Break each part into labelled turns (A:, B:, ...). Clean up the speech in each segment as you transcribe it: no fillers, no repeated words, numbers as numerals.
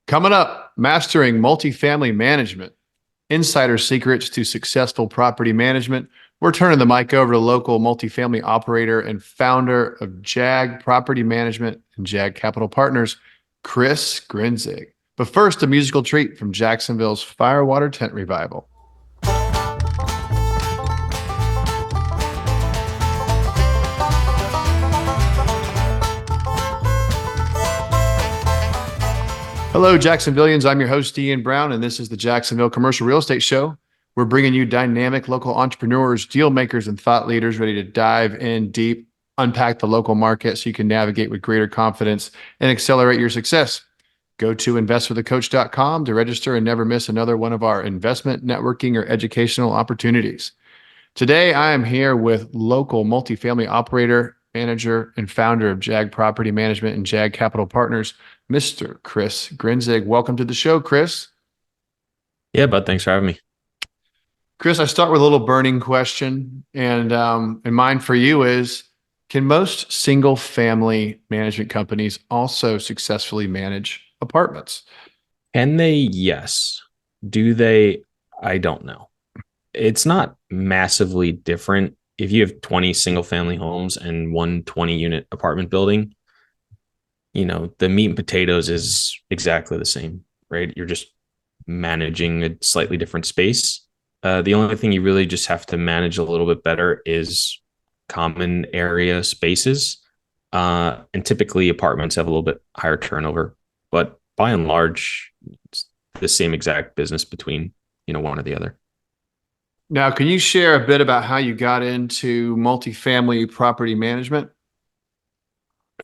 A: Coming up, mastering multifamily management, insider secrets to successful property management. We're turning the mic over to local multifamily operator and founder of JAG Property Management and JAG Capital Partners, Chris Grenzig. But first, a musical treat from Jacksonville's Firewater Tent Revival. Hello, Jacksonvillians. I'm your host, Ian Brown, and this is the Jacksonville Commercial Real Estate Show. We're bringing you dynamic local entrepreneurs, deal makers, and thought leaders ready to dive in deep, unpack the local market so you can navigate with greater confidence and accelerate your success. Go to investwithacoach.com to register and never miss another one of our investment, networking, or educational opportunities. Today, I am here with local multifamily operator, manager, and founder of JAG Property Management and JAG Capital Partners, Mr. Chris Grenzig. Welcome to the show, Chris.
B: Yeah, bud. Thanks for having me.
A: Chris, I start with a little burning question, and mine for you is, can most single family management companies also successfully manage apartments?
B: Can they? Yes. Do they? I don't know. It's not massively different. If you have 20 single family homes and one 20-unit apartment building, the meat and potatoes is exactly the same, right? You're just managing a slightly different space. The only thing you really just have to manage a little bit better is common area spaces. And typically apartments have a little bit higher turnover, but by and large, it's the same exact business between, one or the other.
A: Now, can you share a bit about how you got into multifamily property management?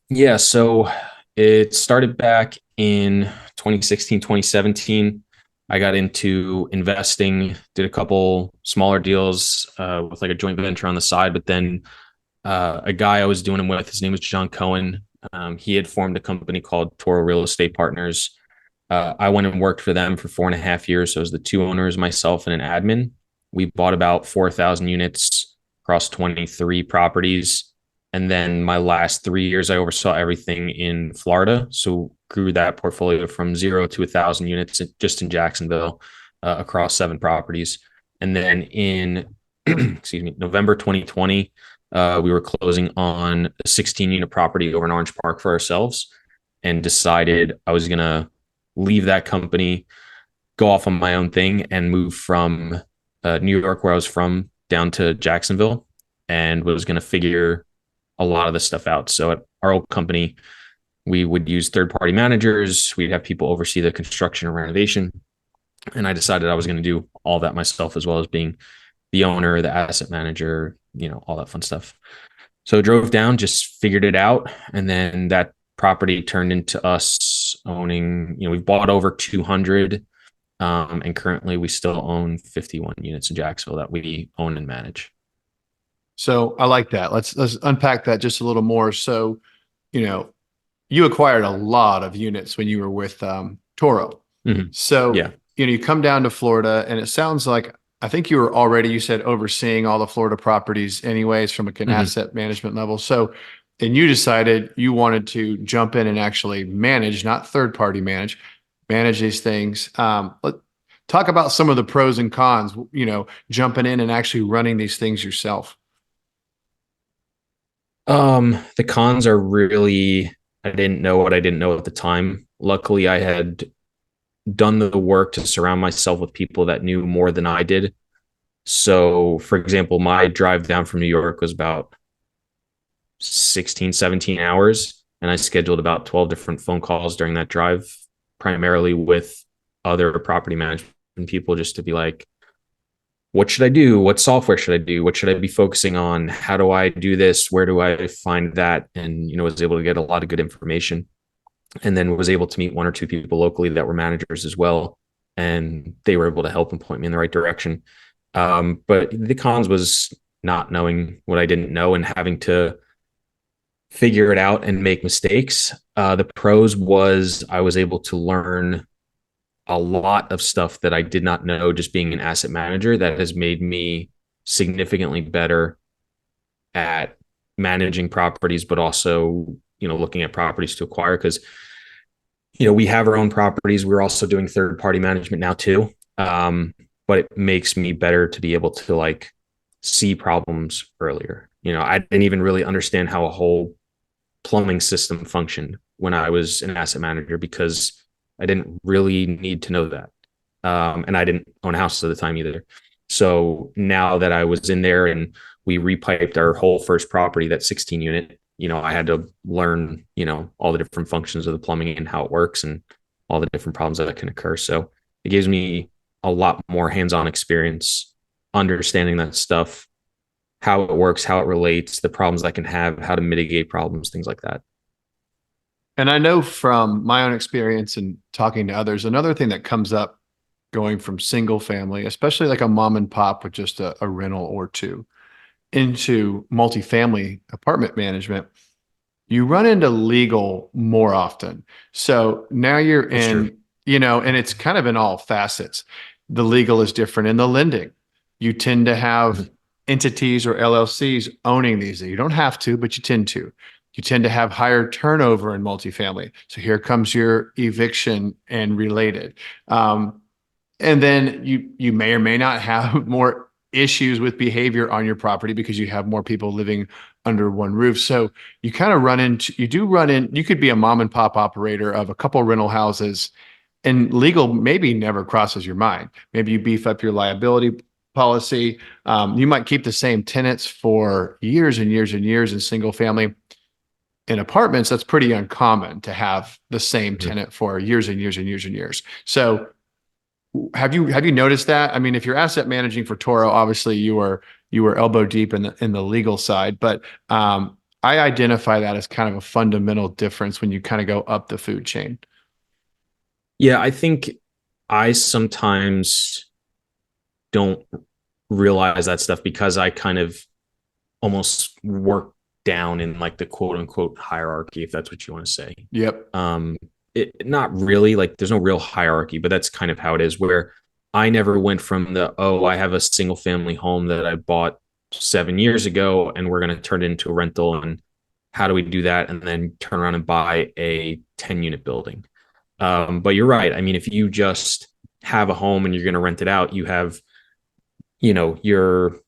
B: Yeah, so it started back in 2016, 2017. I got into investing, did a couple smaller deals with like a joint venture on the side. But then a guy I was doing them with, his name was John Cohen. He had formed a company called Toro Real Estate Partners. I went and worked for them for 4.5 years. So it was the two owners, myself, and an admin. We bought about 4,000 units across 23 properties. And then my last 3 years, I oversaw everything in Florida. So grew that portfolio from 0 to 1,000 units just in Jacksonville across 7 properties. And then in, November 2020, we were closing on a 16-unit property over in Orange Park for ourselves and decided I was going to leave that company, go off on my own thing, and move from New York, where I was from, down to Jacksonville, and was going to figure a lot of the stuff out. So at our old company, we would use third-party managers. We'd have people oversee the construction and renovation. And I decided I was going to do all that myself, as well as being the owner, the asset manager, all that fun stuff. So I drove down, just figured it out. And then that property turned into us owning, we've bought over 200. And currently we still own 51 units in Jacksonville that we own and manage.
A: So I like that. Let's unpack that just a little more. So, you acquired a lot of units when you were with Toro.
B: Mm-hmm.
A: So,
B: yeah,
A: you come down to Florida, and it sounds like, I think you were already, you said, overseeing all the Florida properties anyways from an asset management level. So, and you decided you wanted to jump in and actually manage, not third party manage these things. Talk about some of the pros and cons, jumping in and actually running these things yourself.
B: The cons are really, I didn't know what I didn't know at the time. Luckily, I had done the work to surround myself with people that knew more than I did. So, for example, my drive down from New York was about 16, 17 hours, and I scheduled about 12 different phone calls during that drive, primarily with other property management people, just to be like, what should I do? What software should I do? What should I be focusing on? How do I do this? Where do I find that? And, was able to get a lot of good information, and then was able to meet 1 or 2 people locally that were managers as well. And they were able to help and point me in the right direction. But the cons was not knowing what I didn't know and having to figure it out and make mistakes. The pros was I was able to learn a lot of stuff that I did not know just being an asset manager, that has made me significantly better at managing properties, but also, looking at properties to acquire. Because, we have our own properties. We're also doing third party management now too. But it makes me better to be able to like see problems earlier. I didn't even really understand how a whole plumbing system functioned when I was an asset manager because I didn't really need to know that. And I didn't own a house at the time either. So now that I was in there and we repiped our whole first property, that 16 unit, I had to learn, all the different functions of the plumbing and how it works and all the different problems that can occur. So it gives me a lot more hands-on experience understanding that stuff, how it works, how it relates, the problems I can have, how to mitigate problems, things like that.
A: And I know from my own experience and talking to others, another thing that comes up going from single family, especially like a mom and pop with just a rental or two, into multifamily apartment management, you run into legal more often. So now you're
B: That's true.
A: in, and it's kind of in all facets. The legal is different in the lending. You tend to have
B: Mhm.
A: entities or LLCs owning these. You don't have to, but you tend to. You tend to have higher turnover in multifamily. So here comes your eviction and related. And then you may or may not have more issues with behavior on your property because you have more people living under one roof. So you could be a mom and pop operator of a couple rental houses and legal maybe never crosses your mind. Maybe you beef up your liability policy. You might keep the same tenants for years and years and years in single family. In apartments, that's pretty uncommon to have the same
B: Mhm.
A: tenant for years and years and years and years. So have you noticed that? I mean, if you're asset managing for Toro, obviously you were elbow deep in the legal side, but I identify that as kind of a fundamental difference when you kind of go up the food chain.
B: Yeah, I think I sometimes don't realize that stuff because I kind of almost work down in like the quote unquote hierarchy, if that's what you want to say.
A: Yep.
B: Um, not really like there's no real hierarchy, but that's kind of how it is. Where I never went from I have a single family home that I bought 7 years ago, and we're going to turn it into a rental, and how do we do that, and then turn around and buy a 10 unit building. But you're right. I mean, if you just have a home and you're going to rent it out, you have, your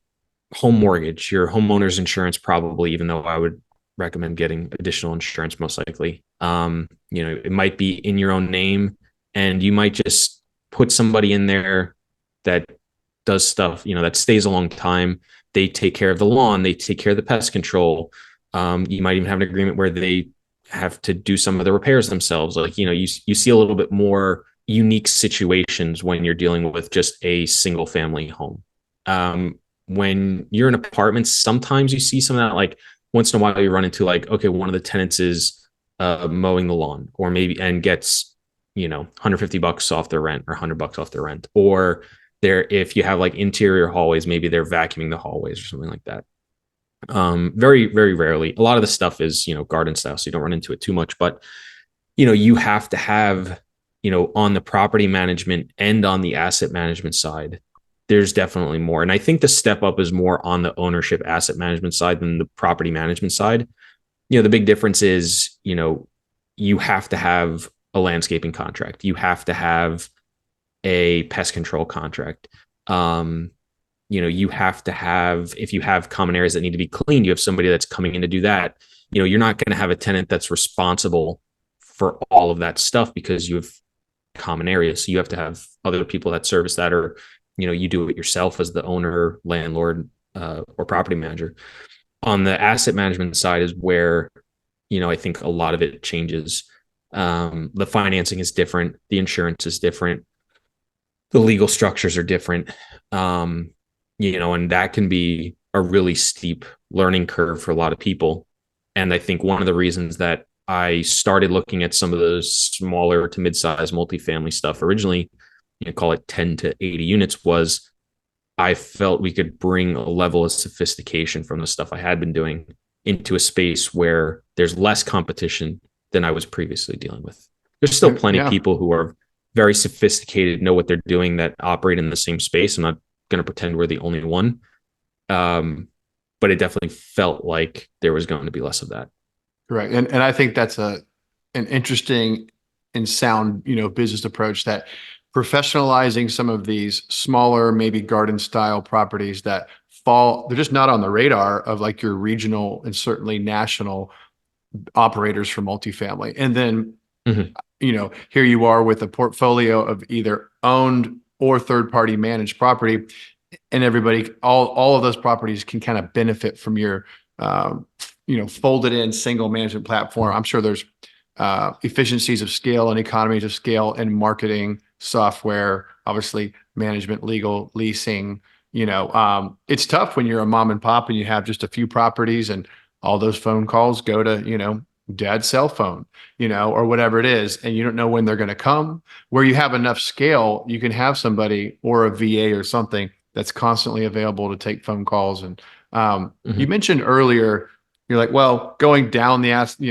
B: home mortgage, your homeowner's insurance, probably, even though I would recommend getting additional insurance most likely. It might be in your own name and you might just put somebody in there that does stuff, that stays a long time. They take care of the lawn, they take care of the pest control. You might even have an agreement where they have to do some of the repairs themselves. Like, you see a little bit more unique situations when you're dealing with just a single family home. When you're in apartments, sometimes you see some of that, like once in a while you run into like, okay, one of the tenants is mowing the lawn or maybe and gets, $150 off their rent or $100 off their rent. Or if you have like interior hallways, maybe they're vacuuming the hallways or something like that. Very, very rarely. A lot of the stuff is, garden style, so you don't run into it too much. But, you have to have, on the property management and on the asset management side, there's definitely more. And I think the step up is more on the ownership asset management side than the property management side. The big difference is, you have to have a landscaping contract. You have to have a pest control contract. You have to have, if you have common areas that need to be cleaned, you have somebody that's coming in to do that. You're not going to have a tenant that's responsible for all of that stuff because you have common areas. So you have to have other people that service that, or, you do it yourself as the owner, landlord, or property manager. On the asset management side is where, I think a lot of it changes. The financing is different. The insurance is different. The legal structures are different. And that can be a really steep learning curve for a lot of people. And I think one of the reasons that I started looking at some of those smaller to mid-sized multifamily stuff originally, call it 10 to 80 units, was I felt we could bring a level of sophistication from the stuff I had been doing into a space where there's less competition than I was previously dealing with. There's still plenty of
A: Yeah.
B: people who are very sophisticated, know what they're doing, that operate in the same space. I'm not going to pretend we're the only one. But it definitely felt like there was going to be less of that.
A: Correct. And I think that's an interesting and sound, business approach, that professionalizing some of these smaller, maybe garden style properties that they're just not on the radar of like your regional and certainly national operators for multifamily. And then,
B: Mhm.
A: here you are with a portfolio of either owned or third party managed property, and everybody, all of those properties can kind of benefit from your, folded in single management platform. I'm sure there's efficiencies of scale and economies of scale and marketing software, obviously management, legal, leasing. It's tough when you're a mom and pop and you have just a few properties and all those phone calls go to, dad's cell phone, or whatever it is, and you don't know when they're going to come. Where you have enough scale, you can have somebody or a VA or something that's constantly available to take phone calls. And you
B: Mhm.
A: mentioned earlier, you're like, well, going down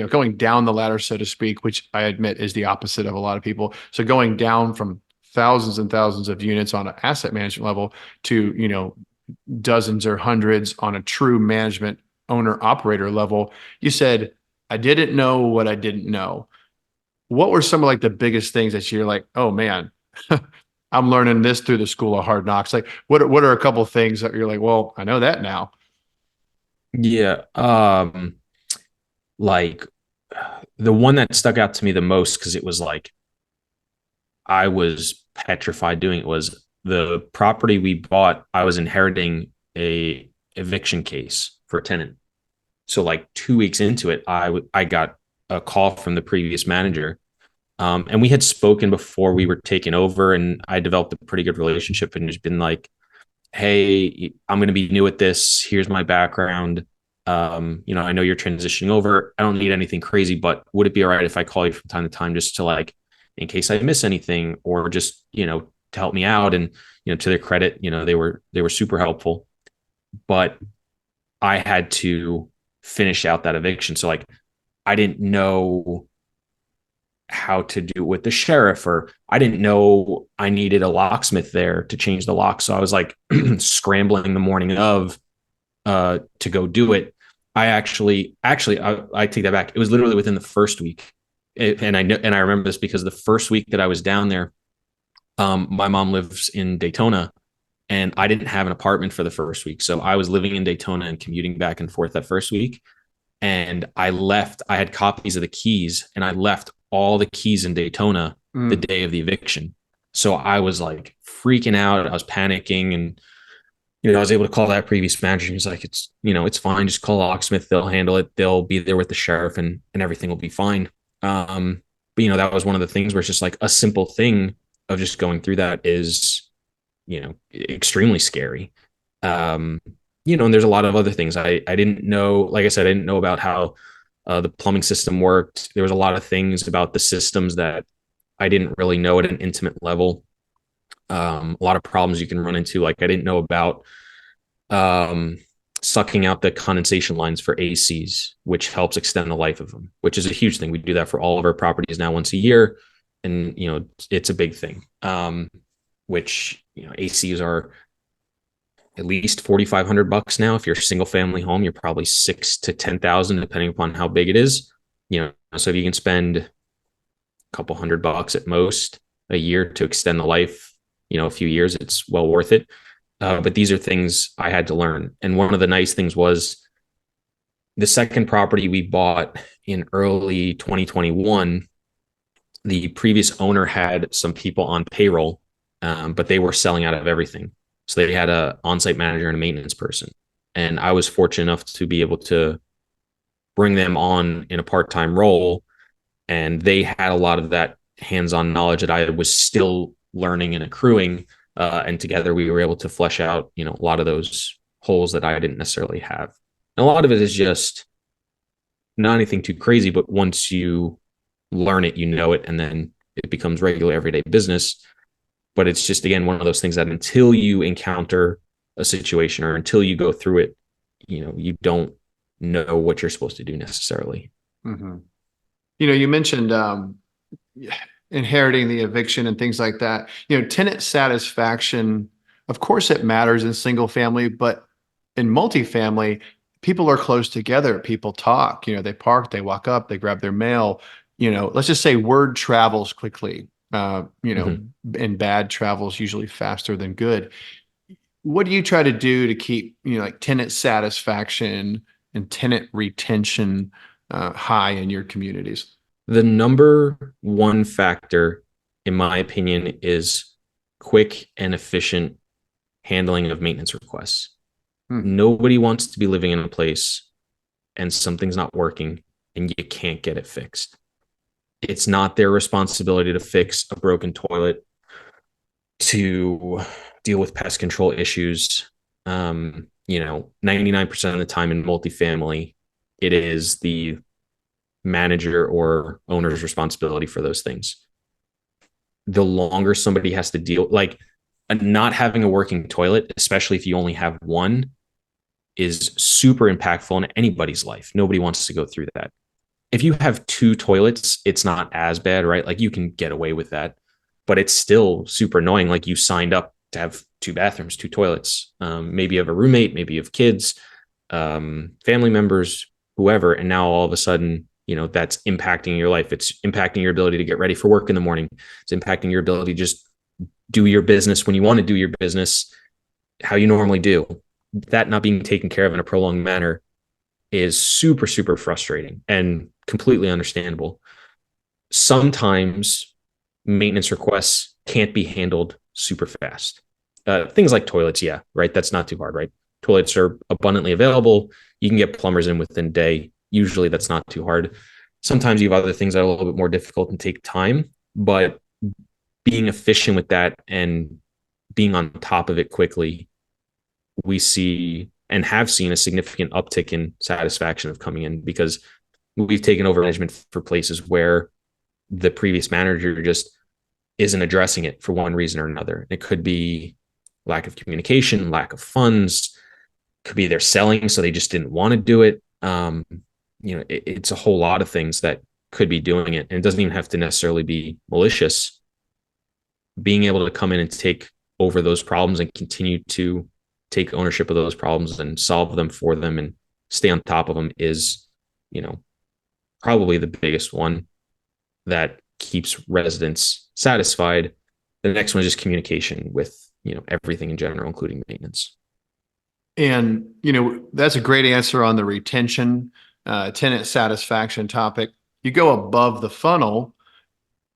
A: going down the ladder, so to speak, which I admit is the opposite of a lot of people. So going down from thousands and thousands of units on an asset management level to, dozens or hundreds on a true management owner operator level. You said, I didn't know what I didn't know. What were some of like the biggest things that you're like, oh man, I'm learning this through the school of hard knocks? Like what are a couple of things that you're like, well, I know that now.
B: Yeah. Like the one that stuck out to me the most, because it was like I was petrified doing it, was the property we bought. I was inheriting a eviction case for a tenant. So like 2 weeks into it, I got a call from the previous manager. And we had spoken before we were taken over, and I developed a pretty good relationship and just been like, hey, I'm going to be new at this. Here's my background. I know you're transitioning over. I don't need anything crazy, but would it be all right if I call you from time to time just to like, in case I miss anything, or just, to help me out? And, to their credit, they were super helpful, but I had to finish out that eviction. So like, I didn't know how to do it with the sheriff, or I didn't know I needed a locksmith there to change the lock. So I was like scrambling the morning of to go do it. I take that back. It was literally within the first week. And I remember this because the first week that I was down there, my mom lives in Daytona, and I didn't have an apartment for the first week. So I was living in Daytona and commuting back and forth that first week. And I had copies of the keys, and I left all the keys in Daytona the
A: Mm.
B: day of the eviction. So I was like freaking out. I was panicking, and I was able to call that previous manager. He was like, it's fine. Just call locksmith. They'll handle it. They'll be there with the sheriff, and everything will be fine. But that was one of the things where it's just like a simple thing of just going through that is, extremely scary. Um, and there's a lot of other things I didn't know. Like I said, I didn't know about how the plumbing system worked. There was a lot of things about the systems that I didn't really know at an intimate level. A lot of problems you can run into. Like I didn't know about um, sucking out the condensation lines for ACs, which helps extend the life of them, which is a huge thing. We do that for all of our properties now once a year, and it's a big thing. Which ACs are at least $4,500 now. If you're a single family home, you're probably 6 to 10,000, depending upon how big it is. So if you can spend a couple $100 at most a year to extend the life, a few years, it's well worth it. But these are things I had to learn. And one of the nice things was the second property we bought in early 2021, the previous owner had some people on payroll, but they were selling out of everything. So they had a on-site manager and a maintenance person. And I was fortunate enough to be able to bring them on in a part-time role. And they had a lot of that hands-on knowledge that I was still learning and accruing. And together we were able to flesh out, a lot of those holes that I didn't necessarily have. And a lot of it is just not anything too crazy, but once you learn it, and then it becomes regular everyday business. But it's just, again, one of those things that until you encounter a situation or until you go through it, you don't know what you're supposed to do necessarily.
A: Mm-hmm. You mentioned inheriting the eviction and things like that. Tenant satisfaction, of course, it matters in single family, but in multifamily, people are close together. People talk. They park, they walk up, they grab their mail. let's just say word travels quickly,
B: Mhm.
A: and bad travels usually faster than good. What do you try to do to keep, like tenant satisfaction and tenant retention high in your communities?
B: The number one factor, in my opinion, is quick and efficient handling of maintenance requests.
A: Hmm.
B: Nobody wants to be living in a place and something's not working and you can't get it fixed. It's not their responsibility to fix a broken toilet, to deal with pest control issues. 99% of the time in multifamily, it is the manager or owner's responsibility for those things. The longer somebody has to deal, like not having a working toilet, especially if you only have one, is super impactful in anybody's life. Nobody wants to go through that. If you have two toilets, it's not as bad, right? Like you can get away with that, but it's still super annoying. Like you signed up to have two bathrooms, two toilets. Maybe you have a roommate, maybe you have kids, family members, whoever. And now all of a sudden, that's impacting your life. It's impacting your ability to get ready for work in the morning. It's impacting your ability to just do your business when you want to do your business, how you normally do. That not being taken care of in a prolonged manner is super, super frustrating and completely understandable. Sometimes maintenance requests can't be handled super fast. Things like toilets, yeah, right. That's not too hard, right? Toilets are abundantly available. You can get plumbers in within a day. Usually that's not too hard. Sometimes you have other things that are a little bit more difficult and take time, but being efficient with that and being on top of it quickly, we see and have seen a significant uptick in satisfaction of coming in because we've taken over management for places where the previous manager just isn't addressing it for one reason or another. It could be lack of communication, lack of funds, could be they're selling, so they just didn't want to do it. It's a whole lot of things that could be doing it. And it doesn't even have to necessarily be malicious. Being able to come in and take over those problems and continue to take ownership of those problems and solve them for them and stay on top of them is, probably the biggest one that keeps residents satisfied. The next one is just communication with, everything in general, including maintenance.
A: And, that's a great answer on the retention, tenant satisfaction topic. You go above the funnel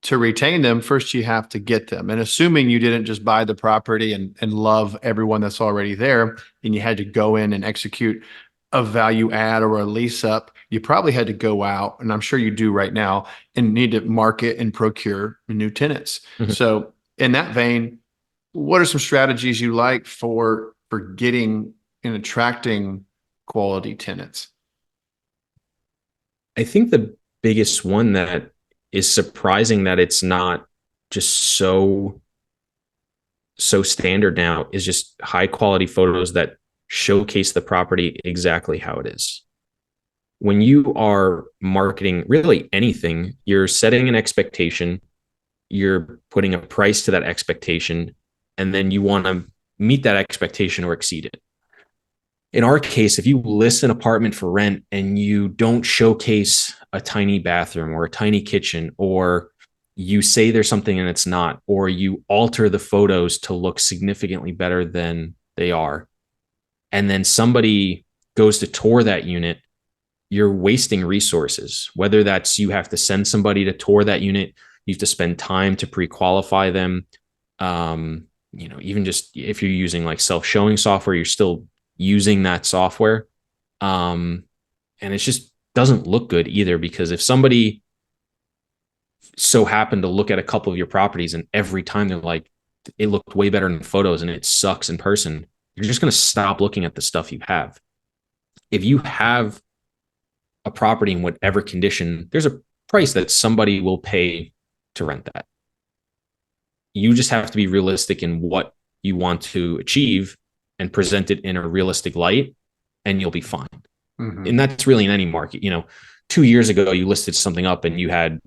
A: to retain them. First, you have to get them. And assuming you didn't just buy the property and love everyone that's already there, and you had to go in and execute a value add or a lease up, you probably had to go out, and I'm sure you do right now, and need to market and procure new tenants.
B: Mhm.
A: So in that vein, what are some strategies you like for getting and attracting quality tenants?
B: I think the biggest one that is surprising that it's not just so standard now is just high quality photos that showcase the property exactly how it is. When you are marketing really anything, you're setting an expectation, you're putting a price to that expectation, and then you want to meet that expectation or exceed it. In our case, if you list an apartment for rent and you don't showcase a tiny bathroom or a tiny kitchen, or you say there's something and it's not, or you alter the photos to look significantly better than they are, and then somebody goes to tour that unit, you're wasting resources. Whether that's you have to send somebody to tour that unit, you have to spend time to pre-qualify them. Even just if you're using like self-showing software, you're still using that software. And it just doesn't look good either, because if somebody so happened to look at a couple of your properties and every time they're like, it looked way better in photos and it sucks in person, you're just going to stop looking at the stuff you have. If you have a property in whatever condition, there's a price that somebody will pay to rent that. You just have to be realistic in what you want to achieve and present it in a realistic light, and you'll be fine.
A: Mhm.
B: And that's really in any market. 2 years ago, you listed something up and you had,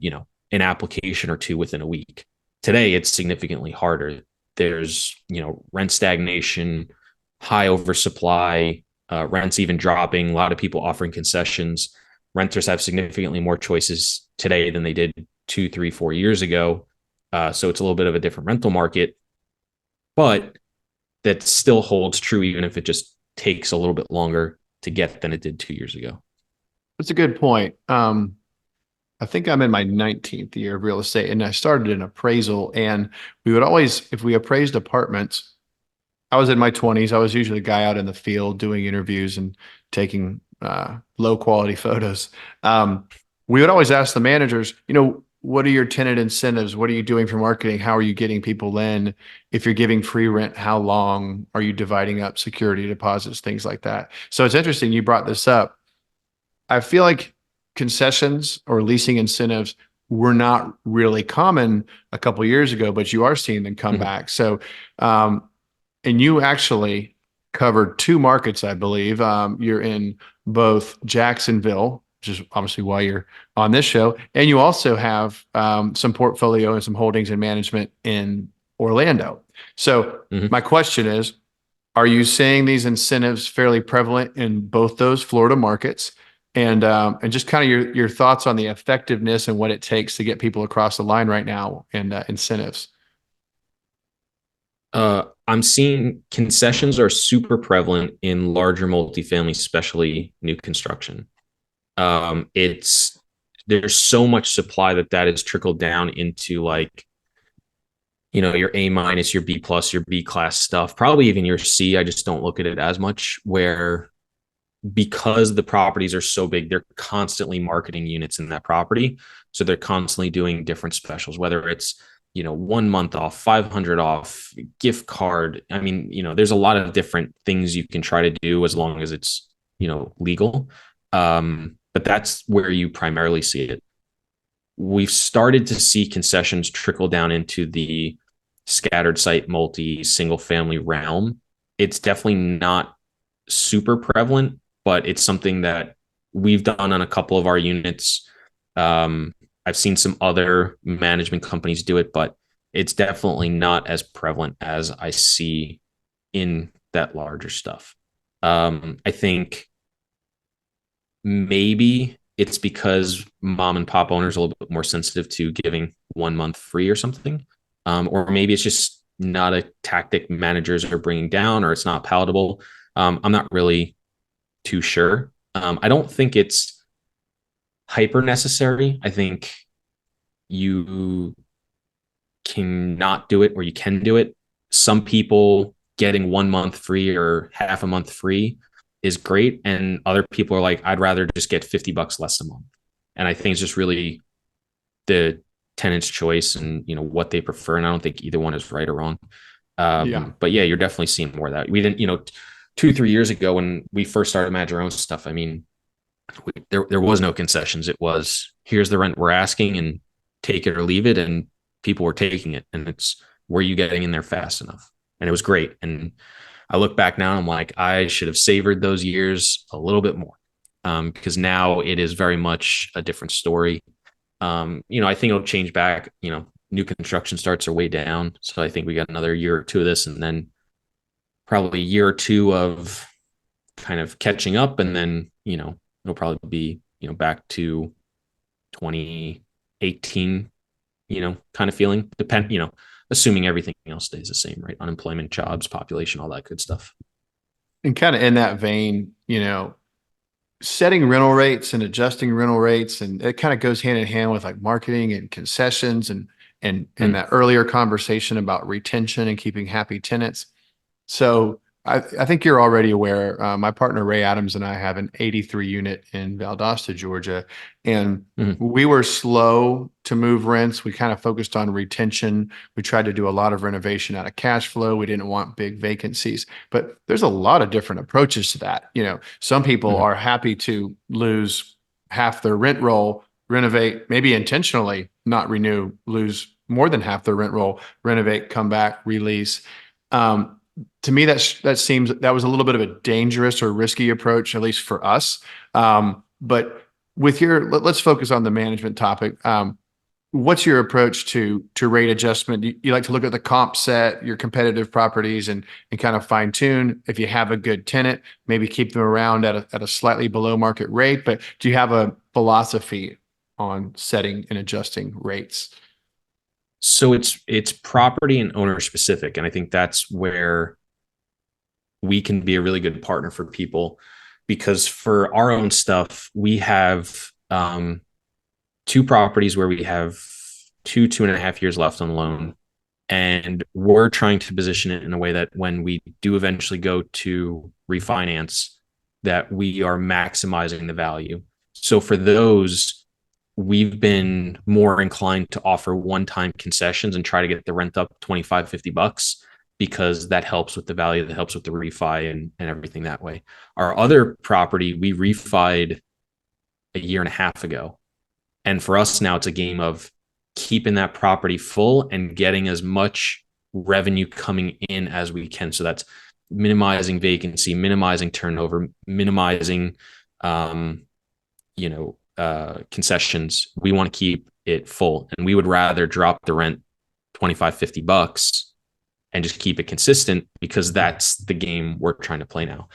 B: an application or two within a week. Today, it's significantly harder. There's, rent stagnation, high oversupply, rents even dropping, a lot of people offering concessions. Renters have significantly more choices today than they did 2, 3, 4 years ago. So it's a little bit of a different rental market, but that still holds true, even if it just takes a little bit longer to get than it did 2 years ago.
A: That's a good point. I think I'm in my 19th year of real estate, and I started in appraisal. And we would always, if we appraised apartments, I was in my 20s. I was usually a guy out in the field doing interviews and taking low quality photos. We would always ask the managers, what are your tenant incentives? What are you doing for marketing? How are you getting people in? If you're giving free rent, how long are you dividing up security deposits, things like that? So it's interesting you brought this up. I feel like concessions or leasing incentives were not really common a couple of years ago, but you are seeing them come
B: Mhm.
A: back. So, and you actually covered two markets, I believe. You're in both Jacksonville, which is obviously why you're on this show, and you also have some portfolio and some holdings and management in Orlando. So,
B: Mhm.
A: my question is, are you seeing these incentives fairly prevalent in both those Florida markets? And just kind of your thoughts on the effectiveness and what it takes to get people across the line right now and incentives.
B: I'm seeing concessions are super prevalent in larger multifamily, especially new construction. It's There's so much supply that is trickled down into, like, your A minus, your B plus, your B class stuff, probably even your C. I just don't look at it as much, where because the properties are so big, they're constantly marketing units in that property. So they're constantly doing different specials, whether it's, 1 month off, 500 off, gift card. I mean, there's a lot of different things you can try to do as long as it's, legal. But that's where you primarily see it. We've started to see concessions trickle down into the scattered site multi single family realm. It's definitely not super prevalent, but it's something that we've done on a couple of our units. I've seen some other management companies do it, but it's definitely not as prevalent as I see in that larger stuff. I think maybe it's because mom and pop owners are a little bit more sensitive to giving 1 month free or something. Or maybe it's just not a tactic managers are bringing down, or it's not palatable. I'm not really too sure. I don't think it's hyper necessary. I think you can not do it, or you can do it. Some people getting 1 month free or half a month free is great. And other people are like, I'd rather just get $50 less a month. And I think it's just really the tenant's choice and, what they prefer. And I don't think either one is right or wrong.
A: Yeah.
B: But yeah, you're definitely seeing more of that. We didn't, 2, 3 years ago when we first started managing our own stuff, I mean, there was no concessions. It was, here's the rent we're asking, and take it or leave it. And people were taking it. And it's, were you getting in there fast enough? And it was great. And I look back now and I'm like, I should have savored those years a little bit more, because now it is very much a different story. I think it'll change back. New construction starts are way down. So I think we got another year or two of this, and then probably a year or two of kind of catching up. And then, it'll probably be, back to 2018, kind of feeling, assuming everything else stays the same, right? Unemployment, jobs, population, all that good stuff.
A: And kind of in that vein, setting rental rates and adjusting rental rates, and it kind of goes hand in hand with like marketing and concessions and
B: Mm.
A: that earlier conversation about retention and keeping happy tenants. So I think you're already aware. My partner Ray Adams and I have an 83 unit in Valdosta, Georgia, and
B: Mm.
A: we were slow to move rents. We kind of focused on retention. We tried to do a lot of renovation out of cash flow. We didn't want big vacancies, but there's a lot of different approaches to that. Some people
B: Mm.
A: are happy to lose half their rent roll, renovate, maybe intentionally not renew, lose more than half their rent roll, renovate, come back, release. To me, that was a little bit of a dangerous or risky approach, at least for us. But let's focus on the management topic. What's your approach to rate adjustment? You like to look at the comp set, your competitive properties, and kind of fine tune. If you have a good tenant, maybe keep them around at a slightly below market rate. But do you have philosophy on setting and adjusting rates?
B: So it's property and owner specific, and I think that's where we can be a really good partner for people, because for our own stuff, we have two properties where we have 2.5 years left on the loan. And we're trying to position it in a way that when we do eventually go to refinance, that we are maximizing the value. So for those, we've been more inclined to offer one-time concessions and try to get the rent up 25, $50, because that helps with the value, that helps with the refi and everything that way. Our other property, we refied a year and a half ago. And for us now, it's a game of keeping that property full and getting as much revenue coming in as we can. So that's minimizing vacancy, minimizing turnover, minimizing, concessions. We want to keep it full, and we would rather drop the rent 25, $50 and just keep it consistent, because that's the game we're trying to play now.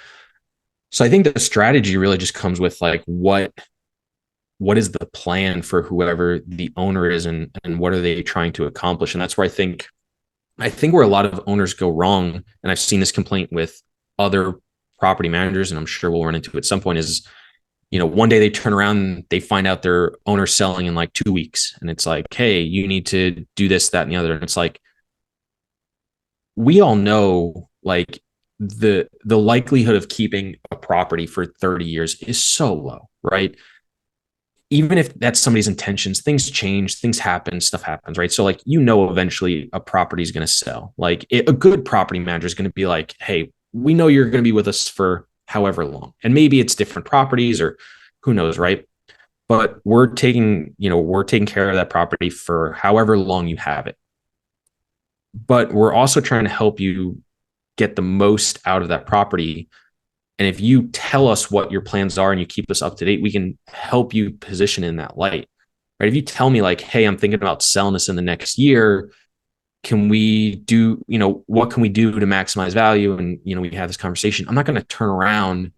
B: So I think the strategy really just comes with like, what is the plan for whoever the owner is, and what are they trying to accomplish? And that's where I think where a lot of owners go wrong, and I've seen this complaint with other property managers, and I'm sure we'll run into it at some point, is, one day they turn around and they find out their owner's selling in like 2 weeks. And it's like, hey, you need to do this, that, and the other. And it's like, we all know, like, the likelihood of keeping a property for 30 years is so low, right? Even if that's somebody's intentions, things change, things happen, stuff happens, right? So like, eventually a property is going to sell. Like a good property manager is going to be like, hey, we know you're going to be with us for however long. And maybe it's different properties, or who knows, right? But we're taking care of that property for however long you have it. But we're also trying to help you get the most out of that property. And if you tell us what your plans are and you keep us up to date, we can help you position in that light, right? If you tell me like, hey, I'm thinking about selling this in the next year, can we do, what can we do to maximize value? And, we have this conversation. I'm not going to turn around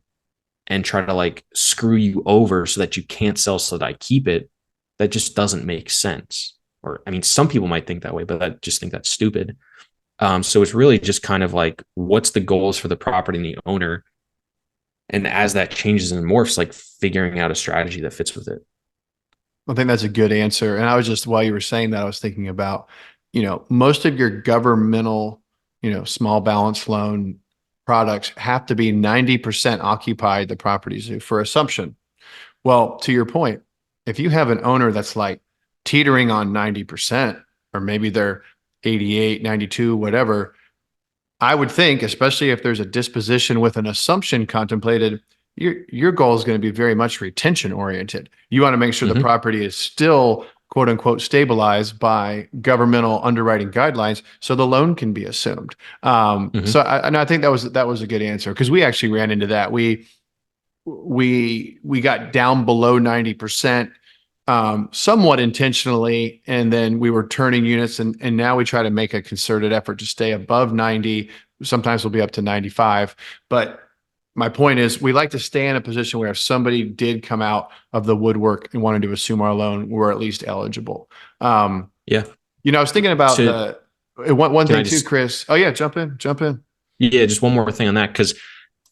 B: and try to like screw you over so that you can't sell so that I keep it. That just doesn't make sense. Or, I mean, some people might think that way, but I just think that's stupid. So it's really just kind of like, what's the goals for the property and the owner? And as that changes and morphs, like figuring out a strategy that fits with it.
A: I think that's a good answer. And I was just, while you were saying that, I was thinking about, most of your governmental, small balance loan products have to be 90% occupied, the properties do, for assumption. Well, to your point, if you have an owner that's like teetering on 90%, or maybe they're 88, 92, whatever, I would think, especially if there's a disposition with an assumption contemplated, your goal is going to be very much retention oriented. You want to make sure the property is still, quote unquote, stabilized by governmental underwriting guidelines, so the loan can be assumed. So I think that was a good answer, because we actually ran into that. We got down below 90%. Somewhat intentionally, and then we were turning units, and now we try to make a concerted effort to stay above 90. Sometimes we'll be up to 95. But my point is, we like to stay in a position where if somebody did come out of the woodwork and wanted to assume our loan, we're at least eligible.
B: Yeah.
A: I was thinking about one thing too, Chris. Oh yeah, jump in.
B: Yeah, just one more thing on that, because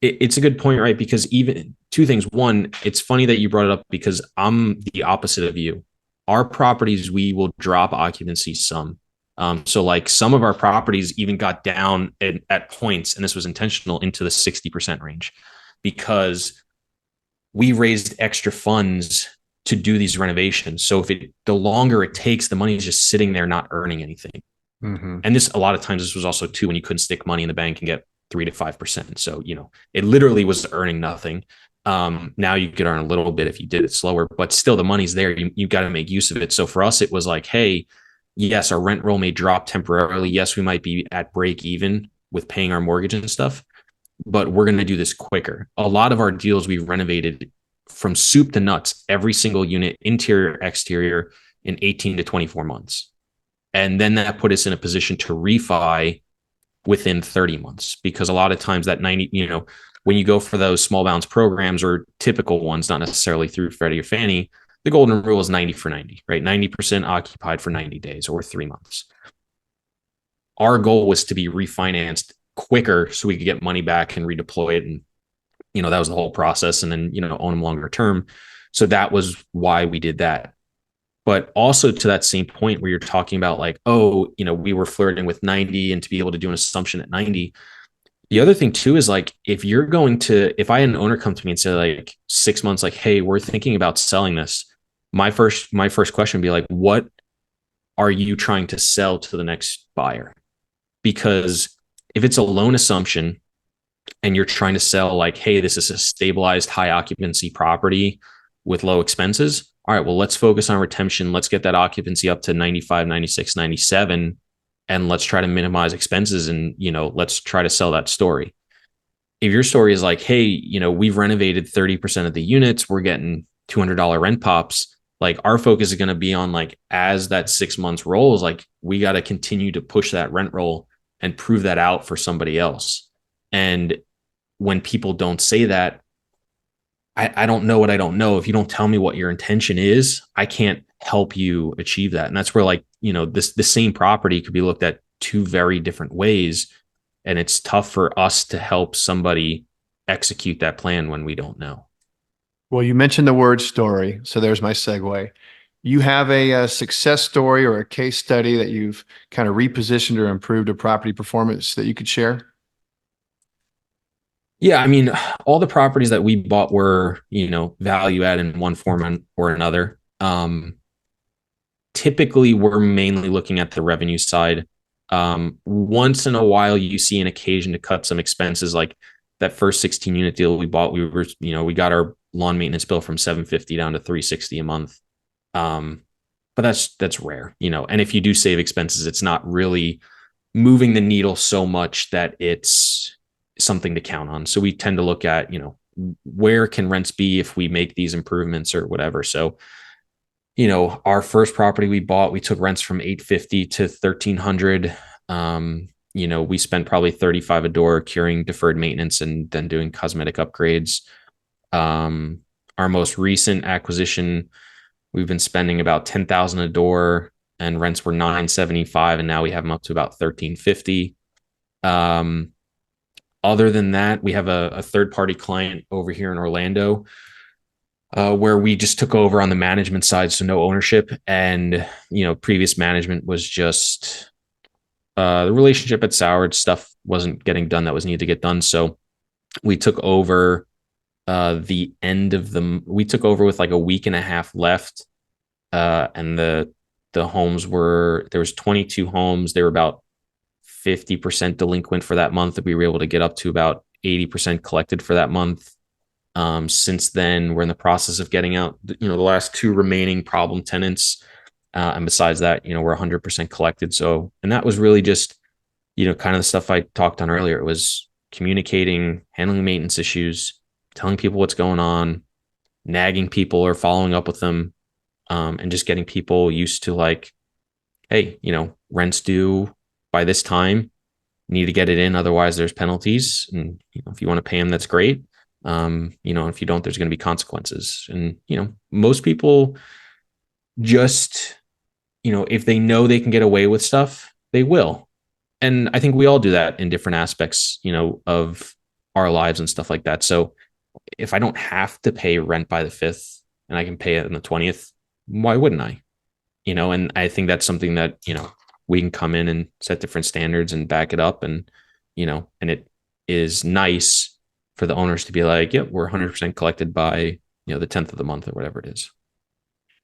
B: it's a good point, right? Because even two things. One, it's funny that you brought it up, because I'm the opposite of you. Our properties, we will drop occupancy some. So like some of our properties even got down at points, and this was intentional, into the 60% range, because we raised extra funds to do these renovations. So the longer it takes, the money is just sitting there not earning anything. And this, a lot of times, this was also too when you couldn't stick money in the bank and get 3 to 5%. So, it literally was earning nothing. Now you could earn a little bit if you did it slower, but still the money's there. You got to make use of it. So for us, it was like, hey, yes, our rent roll may drop temporarily. Yes, we might be at break even with paying our mortgage and stuff, but we're going to do this quicker. A lot of our deals, we renovated from soup to nuts, every single unit, interior, exterior, in 18 to 24 months. And then that put us in a position to refi within 30 months, because a lot of times that 90, when you go for those small balance programs or typical ones, not necessarily through Freddie or Fannie, the golden rule is 90 for 90, right? 90% occupied for 90 days or 3 months. Our goal was to be refinanced quicker so we could get money back and redeploy it. And, that was the whole process. And then, own them longer term. So that was why we did that. But also to that same point where you're talking about like, oh, we were flirting with 90 and to be able to do an assumption at 90. The other thing too is like, if I had an owner come to me and say like 6 months, like, hey, we're thinking about selling this. My first question would be like, what are you trying to sell to the next buyer? Because if it's a loan assumption and you're trying to sell like, hey, this is a stabilized high occupancy property with low expenses. All right, well, let's focus on retention. Let's get that occupancy up to 95, 96, 97, and let's try to minimize expenses and, let's try to sell that story. If your story is like, hey, we've renovated 30% of the units, we're getting $200 rent pops, like our focus is going to be on like, as that 6 months rolls, like we got to continue to push that rent roll and prove that out for somebody else. And when people don't say that, I don't know what I don't know. If you don't tell me what your intention is, I can't help you achieve that. And that's where like, the same property could be looked at two very different ways. And it's tough for us to help somebody execute that plan when we don't know.
A: Well, you mentioned the word story, so there's my segue. You have a success story or a case study that you've kind of repositioned or improved a property performance that you could share?
B: Yeah, I mean, all the properties that we bought were, value add in one form or another. Typically, we're mainly looking at the revenue side. Once in a while, you see an occasion to cut some expenses, like that first 16 unit deal we bought. We got our lawn maintenance bill from $750 down to $360 a month. But that's rare, and if you do save expenses, it's not really moving the needle so much that it's something to count on. So we tend to look at, where can rents be if we make these improvements or whatever. So, our first property we bought, we took rents from $850 to $1,300. We spent probably $35 a door curing deferred maintenance and then doing cosmetic upgrades. Our most recent acquisition, we've been spending about $10,000 a door and rents were $975, and now we have them up to about $1,350. Other than that, we have a third-party client over here in Orlando where we just took over on the management side, so no ownership. And, previous management was just the relationship had soured. Stuff wasn't getting done that was needed to get done. So we took over we took over with like a week and a half left. And the homes there was 22 homes. They were about 50% delinquent for that month, that we were able to get up to about 80% collected for that month. Since then, we're in the process of getting out, the last two remaining problem tenants. And besides that, we're 100% collected. So, and that was really just, kind of the stuff I talked on earlier. It was communicating, handling maintenance issues, telling people what's going on, nagging people or following up with them, and just getting people used to like, hey, rent's due by this time, need to get it in, otherwise there's penalties, and if you want to pay them, that's great. If you don't, there's going to be consequences. And most people just, if they know they can get away with stuff, they will. And I think we all do that in different aspects of our lives and stuff like that. So if I don't have to pay rent by the 5th and I can pay it on the 20th, why wouldn't I? And I think that's something that we can come in and set different standards and back it up. And, and it is nice for the owners to be like, yep, we're 100% collected by, the 10th of the month or whatever it is.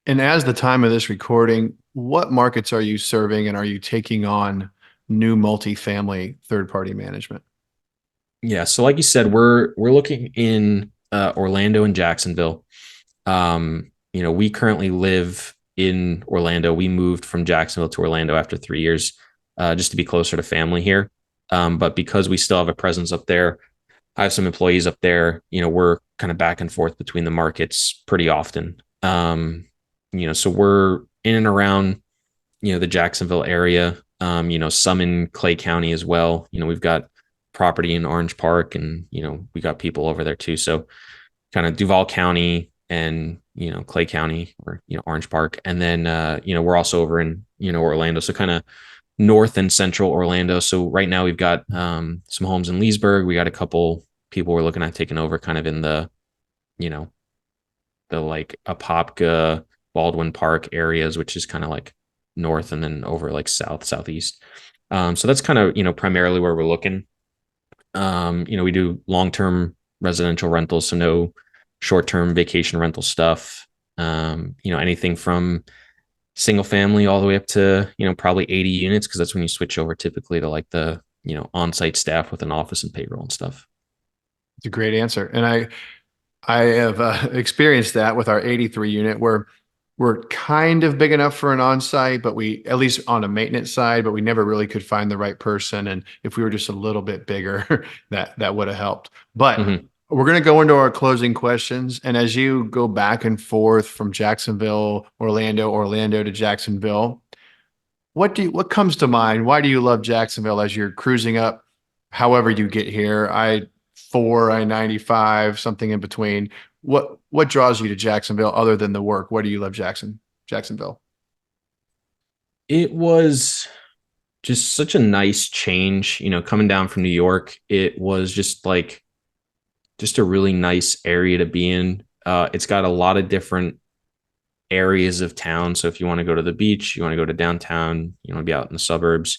A: And as the time of this recording, what markets are you serving, and are you taking on new multifamily third-party management?
B: Yeah. So like you said, we're looking in Orlando and Jacksonville. We currently live in Orlando. We moved from Jacksonville to Orlando after 3 years, just to be closer to family here. But because we still have a presence up there, I have some employees up there, we're kind of back and forth between the markets pretty often. So we're in and around, the Jacksonville area, some in Clay County as well. We've got property in Orange Park, and we got people over there too. So kind of Duval County and Clay County, or Orange Park, and then we're also over in Orlando, so kind of north and central Orlando. So right now we've got some homes in Leesburg. We got a couple people we're looking at taking over, kind of in the the like Apopka, Baldwin Park areas, which is kind of like north and then over like southeast. So that's kind of primarily where we're looking. We do long-term residential rentals, so no short-term vacation rental stuff. Anything from single family all the way up to probably 80 units, because that's when you switch over typically to like the on-site staff with an office and payroll and stuff.
A: It's a great answer. And I have experienced that with our 83 unit, where we're kind of big enough for an on-site, but we, at least on a maintenance side, but we never really could find the right person. And if we were just a little bit bigger, that would have helped. But we're going to go into our closing questions. And as you go back and forth from Jacksonville, Orlando to Jacksonville, what comes to mind? Why do you love Jacksonville as you're cruising up, however you get here? I-4, I-95, something in between. What draws you to Jacksonville other than the work? What do you love Jacksonville?
B: It was just such a nice change, coming down from New York. It was just a really nice area to be in. It's got a lot of different areas of town. So if you want to go to the beach, you want to go to downtown, you want to be out in the suburbs,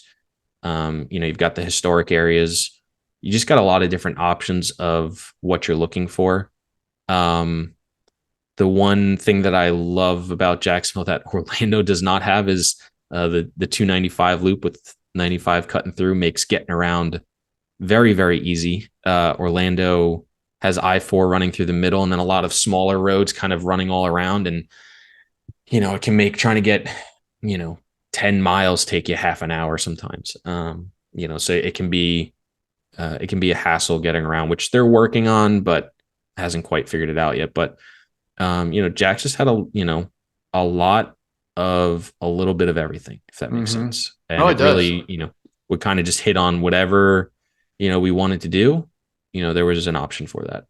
B: you've got the historic areas. You just got a lot of different options of what you're looking for. The one thing that I love about Jacksonville that Orlando does not have is the 295 loop with 95 cutting through makes getting around very, very easy. Orlando has I-4 running through the middle, and then a lot of smaller roads kind of running all around. And, it can make trying to get, 10 miles take you half an hour sometimes. So it can be a hassle getting around, which they're working on, but hasn't quite figured it out yet. But, Jack just had a lot of a little bit of everything, if that makes sense. And it really, would kind of just hit on whatever, we wanted to do. There was an option for that.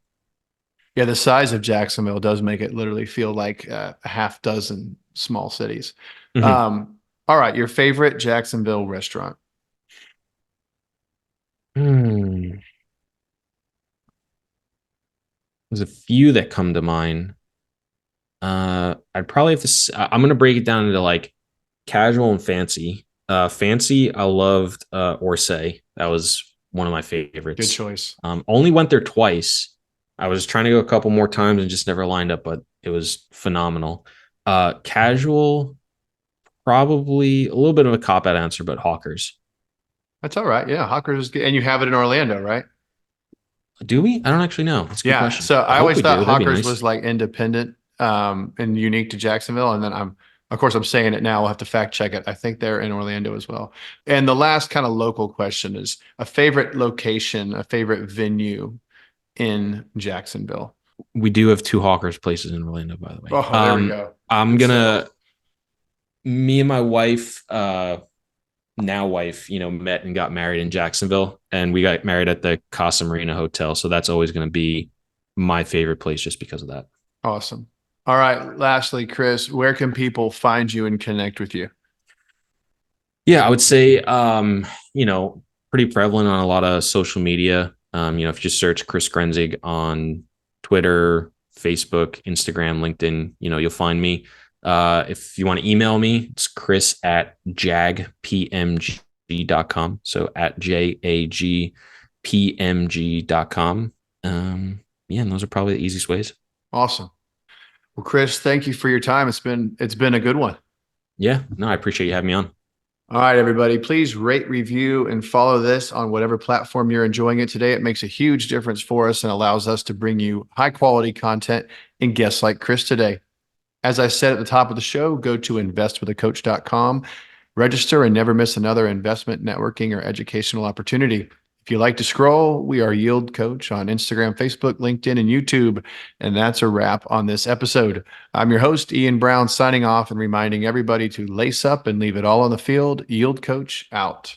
A: Yeah, the size of Jacksonville does make it literally feel like a half dozen small cities. All right, your favorite Jacksonville restaurant?
B: There's a few that come to mind. I'd probably have to. I'm gonna break it down into like casual and fancy. Fancy, I loved Orsay. That was one of my favorites.
A: Good choice.
B: Only went there twice. I was trying to go a couple more times and just never lined up, but it was phenomenal. Casual, probably a little bit of a cop-out answer, but Hawkers.
A: That's all right. Yeah, Hawkers is good. And you have it in Orlando, right?
B: Do we? I don't actually know. That's a good question.
A: So I always thought Hawkers
B: nice.
A: was like independent and unique to Jacksonville. And then of course, I'm saying it now. We'll have to fact check it. I think they're in Orlando as well. And the last kind of local question is a favorite location, a favorite venue in Jacksonville.
B: We do have two Hawkers places in Orlando, by the way.
A: Oh, there we go.
B: Me and my wife, now wife, met and got married in Jacksonville, and we got married at the Casa Marina Hotel. So that's always going to be my favorite place just because of that.
A: Awesome. All right. Lastly, Chris, where can people find you and connect with you?
B: Yeah, I would say, pretty prevalent on a lot of social media. If you just search Chris Grenzig on Twitter, Facebook, Instagram, LinkedIn, you'll find me. If you want to email me, it's chris@jagpmg.com. So at jagpmg.com. And those are probably the easiest ways.
A: Awesome. Well, Chris, thank you for your time. It's been a good one.
B: Yeah, no, I appreciate you having me on.
A: All right, everybody, please rate, review, and follow this on whatever platform you're enjoying it today. It makes a huge difference for us and allows us to bring you high quality content and guests like Chris today. As I said at the top of the show, go to investwithacoach.com, register, and never miss another investment, networking, or educational opportunity. If you like to scroll, we are Yield Coach on Instagram, Facebook, LinkedIn, and YouTube. And that's a wrap on this episode. I'm your host, Ian Brown, signing off and reminding everybody to lace up and leave it all on the field. Yield Coach out.